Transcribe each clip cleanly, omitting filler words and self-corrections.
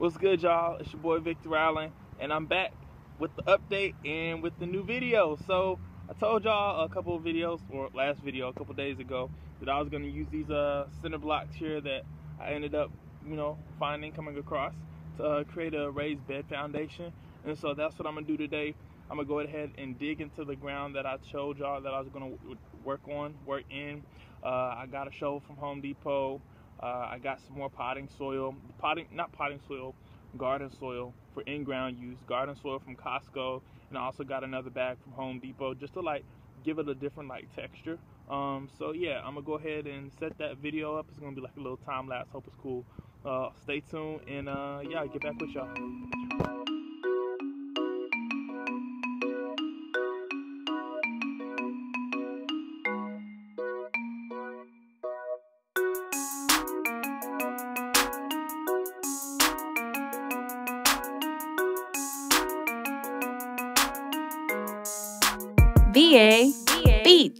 What's good, y'all? It's your boy Victor Allen, and I'm back with the update and with the new video. So I told y'all a couple of videos, or last video a couple days ago, that I was going to use these cinder blocks here that I ended up, coming across to create a raised bed foundation. And so that's what I'm going to do today. I'm going to go ahead and dig into the ground that I showed y'all that I was going to work in. I got a shovel from Home Depot. I got some more garden soil for in-ground use, garden soil from Costco, and I also got another bag from Home Depot just to give it a different texture. So yeah, I'm gonna go ahead and set that video up. It's gonna be like a little time lapse. Hope it's cool. Stay tuned, and yeah, I'll get back with y'all. VA Beats.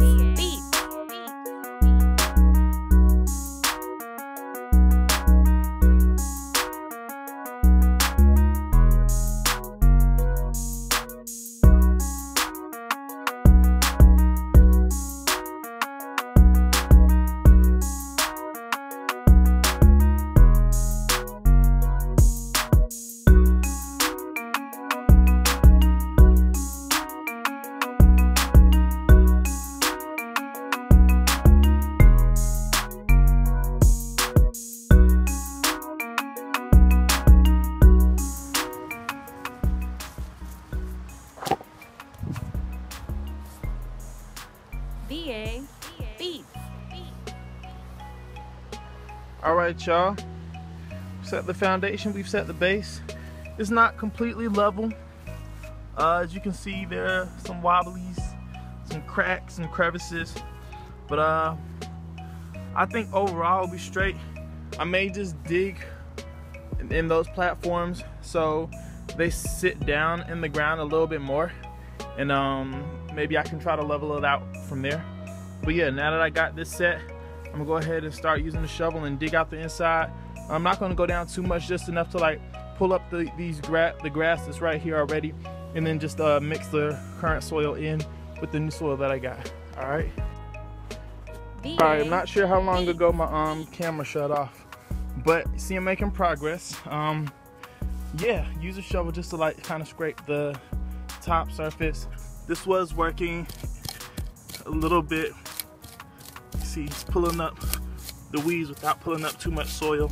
VA Beats. All right, y'all. Set the foundation. We've set the base. It's not completely level. As you can see, there are some wobblies, some cracks and crevices, but I think overall it'll be straight. I may just dig in those platforms so they sit down in the ground a little bit more, and maybe I can try to level it out from there. But yeah, now that I got this set, I'm gonna go ahead and start using the shovel and dig out the inside. I'm not gonna go down too much, just enough to pull up the grass that's right here already, and then just mix the current soil in with the new soil that I got. All right. I'm not sure how long ago my camera shut off, but see, I'm making progress. Yeah, use a shovel just to kind of scrape the top surface. This was working a little bit. See, it's pulling up the weeds without pulling up too much soil,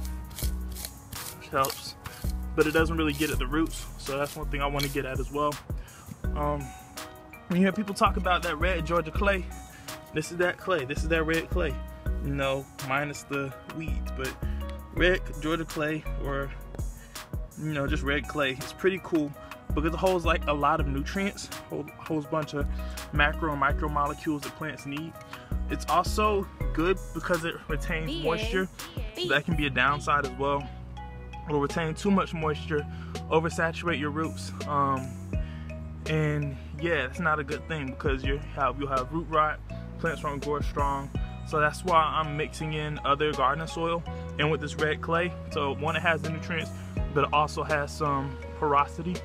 which helps, but it doesn't really get at the roots. So that's one thing I want to get at as well. When you hear people talk about that red Georgia clay, this is that clay. This is that red clay, minus the weeds. But red Georgia clay, or just red clay, it's pretty cool because it holds a lot of nutrients, holds a bunch of macro and micro molecules that plants need. It's also good because it retains moisture. That can be a downside as well. It'll retain too much moisture, oversaturate your roots, and yeah, it's not a good thing because you'll have root rot. Plants won't grow strong. So that's why I'm mixing in other garden soil and with this red clay. So one, it has the nutrients, but it also has some porosity,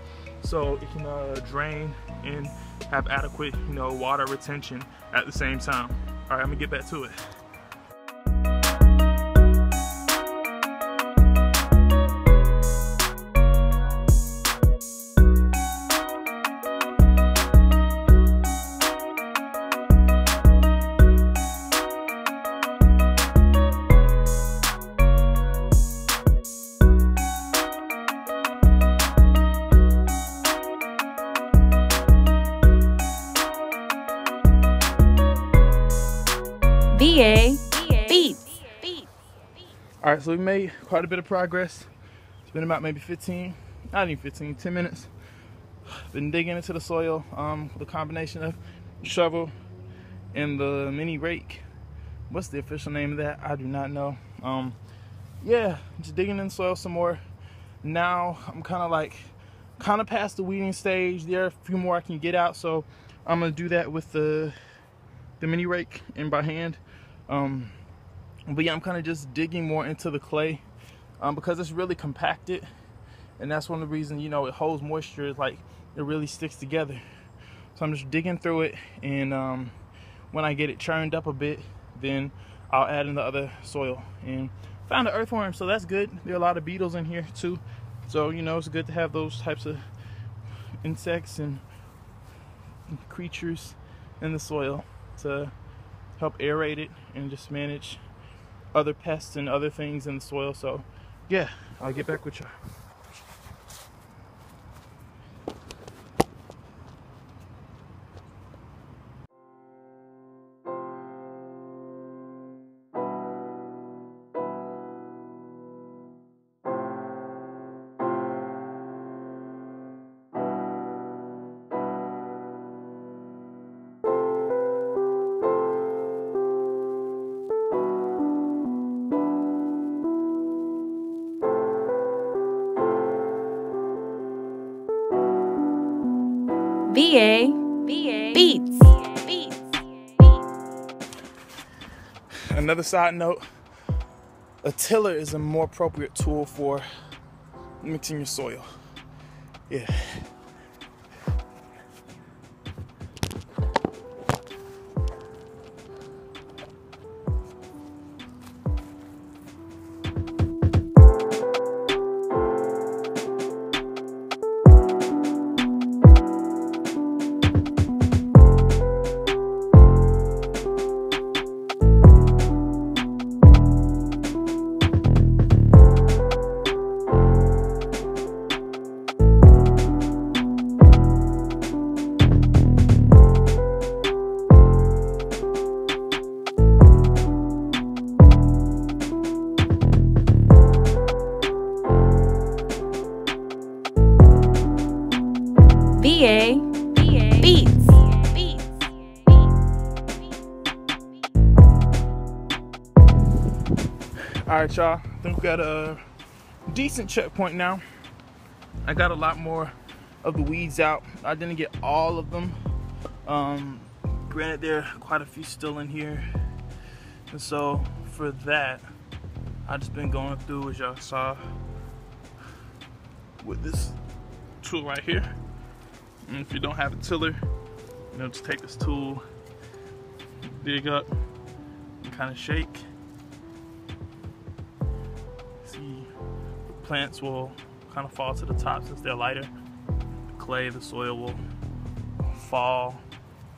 so it can drain and have adequate water retention at the same time. All right, I'm gonna get back to it. VA Beats. All right, so we made quite a bit of progress. It's been about maybe 10 minutes. Been digging into the soil, the combination of shovel and the mini rake. What's the official name of that? I do not know. Yeah, just digging in the soil some more. Now I'm kind of past the weeding stage. There are a few more I can get out, so I'm gonna do that with the mini rake and by hand. But yeah, I'm kind of just digging more into the clay because it's really compacted and that's one of the reasons, you know, it holds moisture. It's like it really sticks together. So I'm just digging through it, and when I get it churned up a bit, then I'll add in the other soil. And found an earthworm, so that's good. There are a lot of beetles in here too, so you know, it's good to have those types of insects and creatures in the soil to help aerate it and just manage other pests and other things in the soil. So yeah, I'll get back with y'all. VA Beats. Another side note, a tiller is a more appropriate tool for mixing your soil. Yeah. VA Beats. Alright, y'all, I think we got a decent checkpoint now. I got a lot more of the weeds out. I didn't get all of them. Granted, there are quite a few still in here, and so for that, I've just been going through, as y'all saw, with this tool right here. And if you don't have a tiller, you know, just take this tool, dig up, and kind of shake. See, the plants will kind of fall to the top since they're lighter. The clay, the soil will fall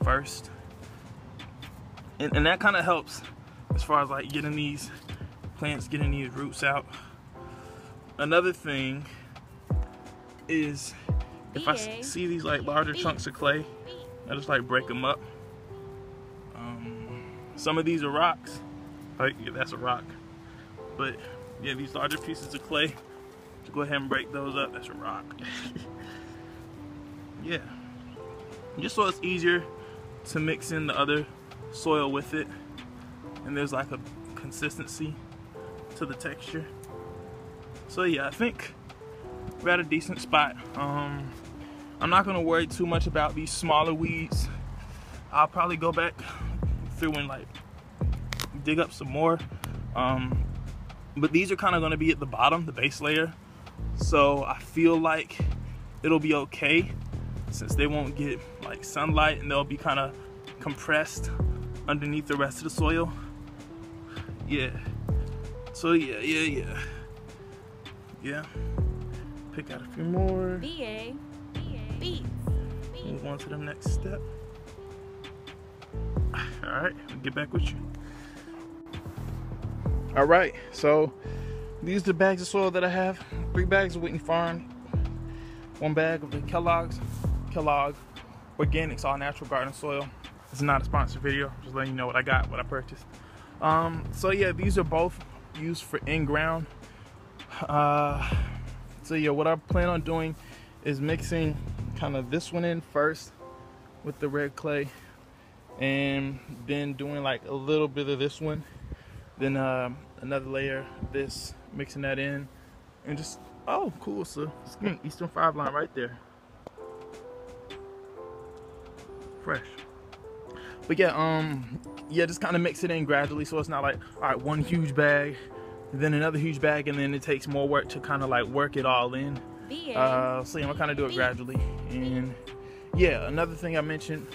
first. And that kind of helps as far as like getting these plants, getting these roots out. Another thing is, if I see these like larger chunks of clay, I just like break them up. Some of these are rocks. Like, yeah, that's a rock. But yeah, these larger pieces of clay, to go ahead and break those up, that's a rock. Yeah. Just so it's easier to mix in the other soil with it, and there's like a consistency to the texture. So yeah, I think we're at a decent spot. I'm not gonna worry too much about these smaller weeds. I'll probably go back through and like dig up some more. But these are kind of gonna be at the bottom, the base layer. So I feel like it'll be okay since they won't get like sunlight and they'll be kind of compressed underneath the rest of the soil. Yeah. So yeah. Pick out a few more. VA Beats. Move on to the next step. Alright, I'll get back with you. Alright, so these are the bags of soil that I have. 3 bags of Whitney Farm, 1 bag of the Kellogg Organics All Natural Garden Soil. It's not a sponsored video, just letting you know what I got, what I purchased. So yeah, these are both used for in-ground. So yeah, what I plan on doing is mixing kind of this one in first with the red clay, and then doing like a little bit of this one, then another layer of this, mixing that in, and just, oh cool, so skink, Eastern 5 line right there, fresh. But yeah, just kind of mix it in gradually, so it's not like, all right, one huge bag, then another huge bag, and then it takes more work to kind of like work it all in. So yeah, I'm gonna kind of do it gradually. And yeah, another thing I mentioned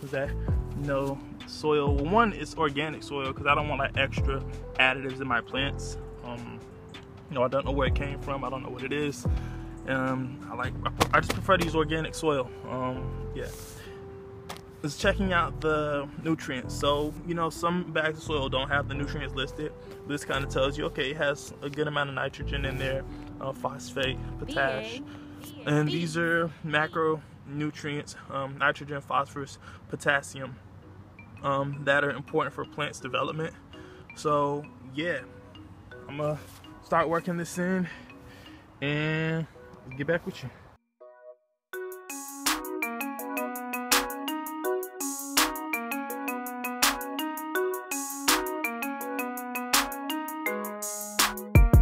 was that, you know, soil, well, one is organic soil because I don't want like extra additives in my plants. You know, I don't know where it came from, I don't know what it is. I just prefer to use organic soil. Yeah, is checking out the nutrients. So, you know, some bags of soil don't have the nutrients listed. This kind of tells you, okay, it has a good amount of nitrogen in there, phosphate, potash, and these are macronutrients, nitrogen, phosphorus, potassium, that are important for plants development. So yeah, I'm gonna start working this in and get back with you.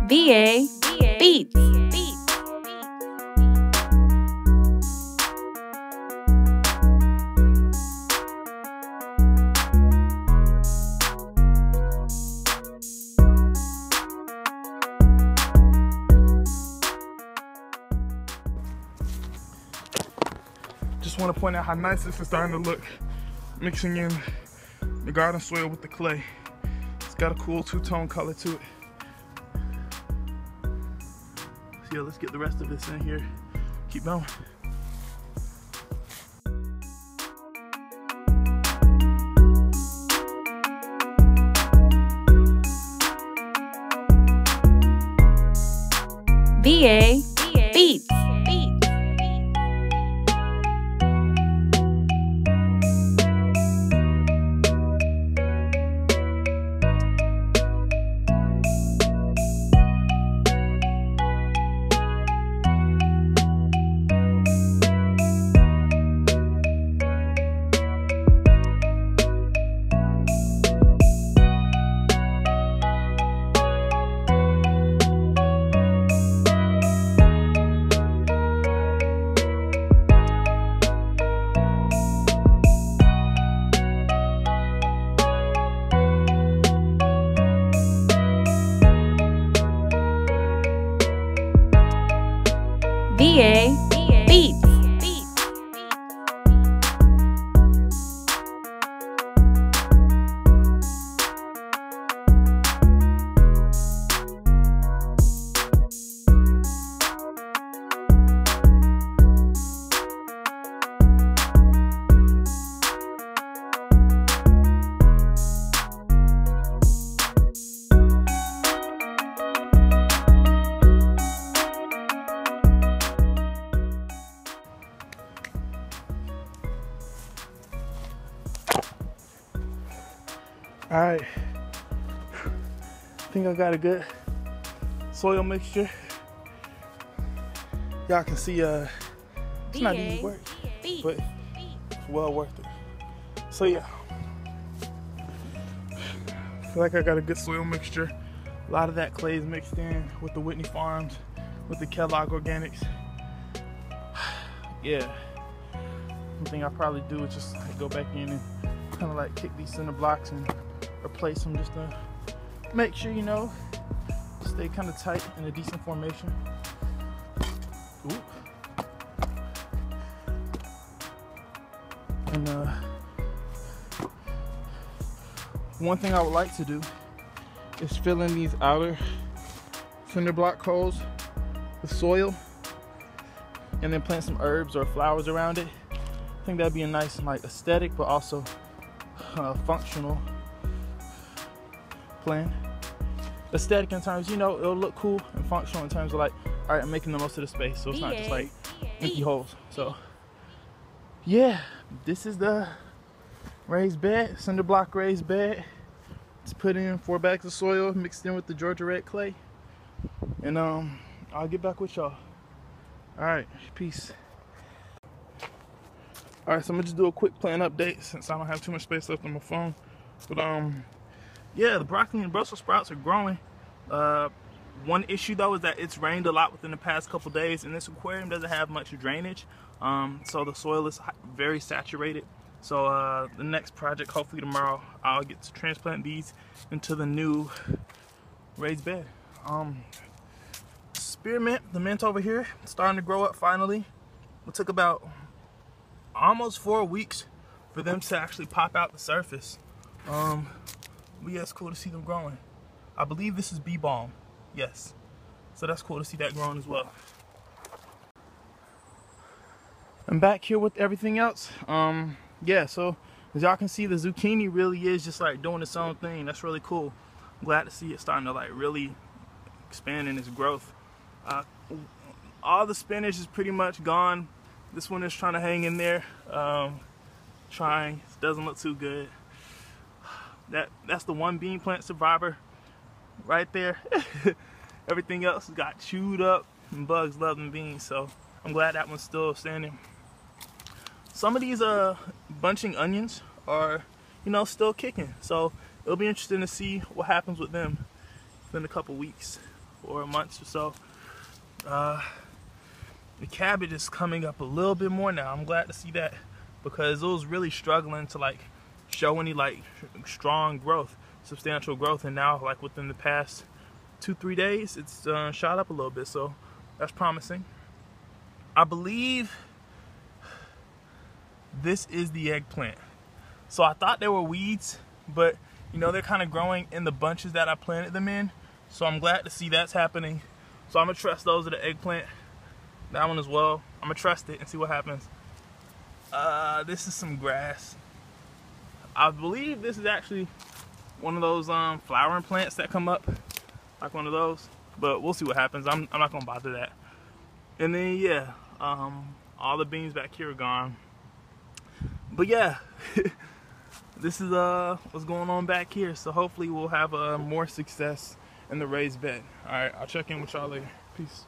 VA Beats. Just want to point out how nice this is starting to look, mixing in the garden soil with the clay. It's got a cool two-tone color to it. So yeah, let's get the rest of this in here. Keep going. VA Beats. VA Beats. All right, I think I got a good soil mixture. Y'all can see it's not easy work, but it's well worth it. So yeah, I feel like I got a good soil mixture. A lot of that clay is mixed in with the Whitney Farms, with the Kellogg Organics. Yeah, one thing I probably do is just like go back in and kind of like kick these cinder blocks and replace them just to make sure, you know, stay kind of tight in a decent formation. Ooh. And one thing I would like to do is fill in these outer cinder block holes with soil and then plant some herbs or flowers around it. I think that'd be a nice, like, aesthetic but also functional plan. Aesthetic in terms, you know, it'll look cool, and functional in terms of like, all right, I'm making the most of the space, so it's not just like empty holes. So yeah, this is the raised bed, cinder block raised bed. Let's put in 4 bags of soil mixed in with the Georgia red clay, and I'll get back with y'all. All right, peace. All right, so I'm gonna just do a quick plan update since I don't have too much space left on my phone. But yeah, the broccoli and Brussels sprouts are growing. One issue though is that it's rained a lot within the past couple days, and this aquarium doesn't have much drainage, so the soil is very saturated. So the next project, hopefully tomorrow, I'll get to transplant these into the new raised bed. spearmint, the mint over here, starting to grow up finally. It took about almost 4 weeks for them to actually pop out the surface. But yeah, it's cool to see them growing. I believe this is bee balm. Yes. So that's cool to see that growing as well. I'm back here with everything else. Yeah, so as y'all can see, the zucchini really is just like doing its own thing. That's really cool. I'm glad to see it starting to like really expand in its growth. All the spinach is pretty much gone. This one is trying to hang in there. Trying. It doesn't look too good. That's the one bean plant survivor right there. Everything else got chewed up, and bugs love them beans, so I'm glad that one's still standing. Some of these bunching onions are, you know, still kicking, so it'll be interesting to see what happens with them in a couple weeks or months or so. The cabbage is coming up a little bit more now. I'm glad to see that, because it was really struggling to like show any like strong growth, substantial growth, and now like within the past 2-3 days it's shot up a little bit, so that's promising. I believe this is the eggplant. So I thought they were weeds, but you know, they're kind of growing in the bunches that I planted them in, so I'm glad to see that's happening. So I'm gonna trust those are the eggplant. That one as well. I'm gonna trust it and see what happens. This is some grass. I believe this is actually one of those flowering plants that come up, like one of those. But we'll see what happens. I'm not gonna bother that. And then yeah, all the beans back here are gone. But yeah, this is what's going on back here. So hopefully we'll have more success in the raised bed. All right, I'll check in with y'all later. Peace.